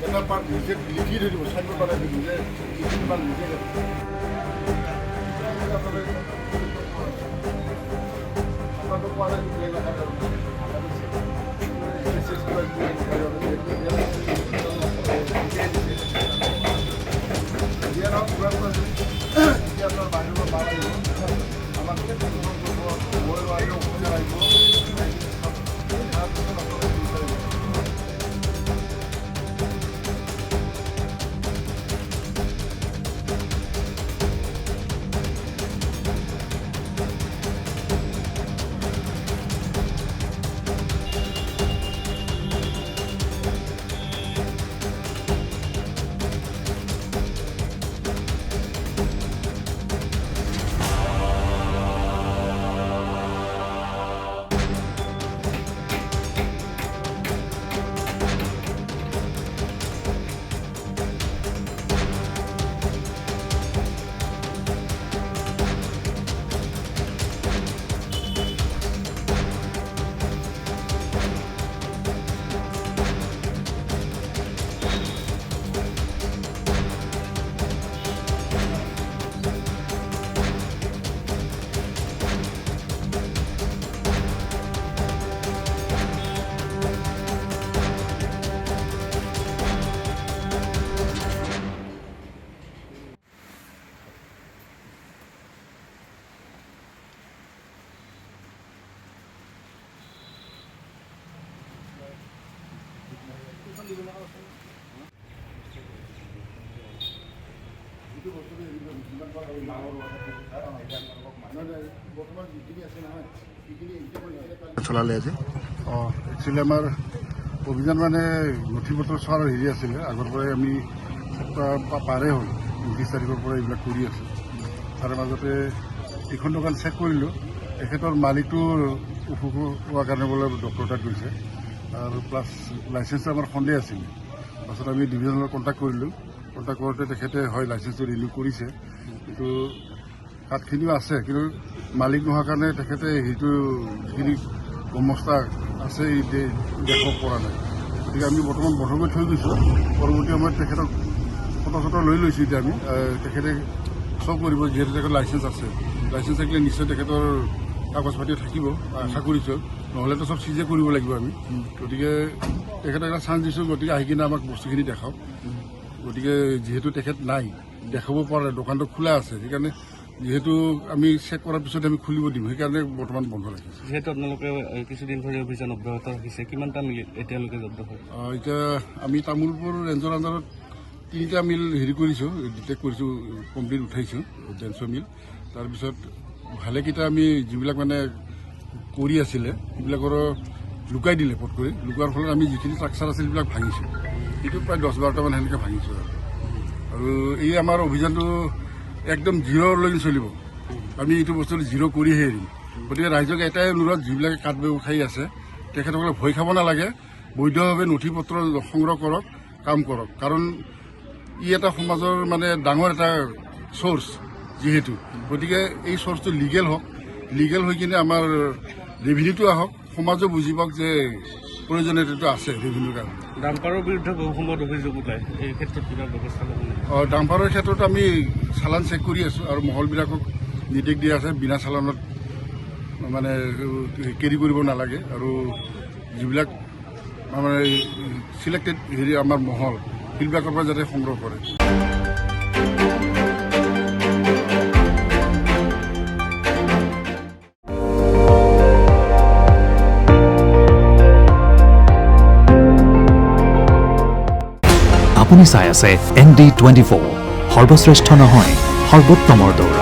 এটা পাৰ্ট নিজে লিখি থৈ দিব চাইড বনাই দিব যে এইখিনি পাৰ্ট নিজে আপোনালোকে কোৱা নাই আপোনাৰ বাহিৰৰ মাল আহিব আমাক মই আহিব অসুবিধা আহিব চলালে আজি একচুৱেলি আমাৰ অভিযান মানে নথি পত্ৰ চোৱাৰ হেৰি আছিলে আগৰ পৰাই আমি পাৰে হ'ল 29 তাৰিখৰ পৰা এইবিলাক কৰি আছোঁ তাৰে মাজতে এইখন দোকান চেক কৰিলোঁ তেখেতৰ মালিকটো অসুখ হোৱাৰ কাৰণে বোলে ডক্টৰ তাত গৈছে আৰু প্লাছ লাইচেঞ্চটো আমাৰ সন্দেহ আছিলে পাছত আমি ডিভিজনত কণ্টেক্ট কৰিলোঁ কণ্টেক্ট কৰোঁতে তেখেতে হয় লাইচেঞ্চটো ৰিনিউ কৰিছে কিন্তু কাঠখিনিও আছে কিন্তু মালিক নোহোৱাৰ কাৰণে তেখেতে সেইটো যিখিনি সমস্যা আছে দেখাব পৰা নাই গতিকে আমি বৰ্তমান বন্ধ কৰি থৈ গৈছোঁ পৰৱৰ্তী সময়ত তেখেতক ফটো চটো লৈ লৈছোঁ এতিয়া আমি তেখেতে চব কৰিব যিহেতু তেখেতৰ লাইচেঞ্চ আছে লাইচেঞ্চ থাকিলে নিশ্চয় তেখেতৰ কাগজ পাতি থাকিব আশা কৰিছোঁ নহ'লেতো চব চিজে কৰিব লাগিব আমি গতিকে তেখেতক এটা চান্স দিছোঁ গতিকে আহি কিনে আমাক বস্তুখিনি দেখাওক গতিকে যিহেতু তেখেত নাই দেখাব পৰা দোকানটো খোলা আছে সেইকাৰণে যিহেতু আমি চেক কৰাৰ পিছত আমি খুলিব দিম সেইকাৰণে বৰ্তমান বন্ধ ৰাখিছোঁ যিহেতু আপোনালোকে কিছুদিন ধৰি অভিযান অব্যাহত ৰাখিছে কিমানটা মিল এতিয়ালৈকে জব্দ হয় এতিয়া আমি তামোলপুৰ ৰেঞ্জৰ আণ্ডাৰত 3টা মিল হেৰি কৰিছোঁ ডিটেক্ট কৰিছোঁ কমপ্লিট উঠাইছোঁ ডেন্সৰ মিল তাৰপিছত ভালেকেইটা আমি যিবিলাক মানে কৰি আছিলে সেইবিলাকৰ লুকাই দিলে পট কৰি লুকোৱাৰ ফলত আমি যিখিনি ষ্ট্ৰাকচাৰ আছিল সেইবিলাক ভাঙিছোঁ সেইটো প্ৰায় 10-12টামান সেনেকৈ ভাঙিছোঁ আৰু এই আমাৰ অভিযানটো একদম জিৰ'লৈকে চলিব আমি এইটো বস্তুটো জিৰ' কৰিহে এৰিম গতিকে ৰাইজক এটাই অনুৰোধ যিবিলাকে কাঠ ব্যৱসায়ী আছে তেখেতসকলে ভয় খাব নালাগে বৈধভাৱে নথি পত্ৰ সংগ্ৰহ কৰক কাম কৰক কাৰণ ই এটা সমাজৰ মানে ডাঙৰ এটা চ'ৰ্চ যিহেতু গতিকে এই চ'ৰ্চটো লিগেল হওক লিগেল হৈ কিনে আমাৰ ৰেভিনিউটো আহক সমাজো বুজি পাওক যে প্ৰয়োজনীয়তাটো আছে ৰেভিনিউৰ কাৰণে ডাম্পাৰৰ বিৰুদ্ধে বহু সময়ত অভিযোগ ওলায় এই ক্ষেত্ৰত কিবা ব্যৱস্থা ল'ব ডাম্পাৰৰ ক্ষেত্ৰত আমি চালান চেক কৰি আছোঁ আৰু মহলবিলাকক নিৰ্দেশ দিয়া আছে বিনা চালানত মানে কেৰি কৰিব নালাগে আৰু যিবিলাক আমাৰ চিলেক্টেড হেৰি আমাৰ মহল সেইবিলাকৰ পৰা যাতে সংগ্ৰহ কৰে আপুনি চাই আছে ND24 সৰ্বশ্ৰেষ্ঠ নহয় সৰ্বোত্তমৰ দৌৰ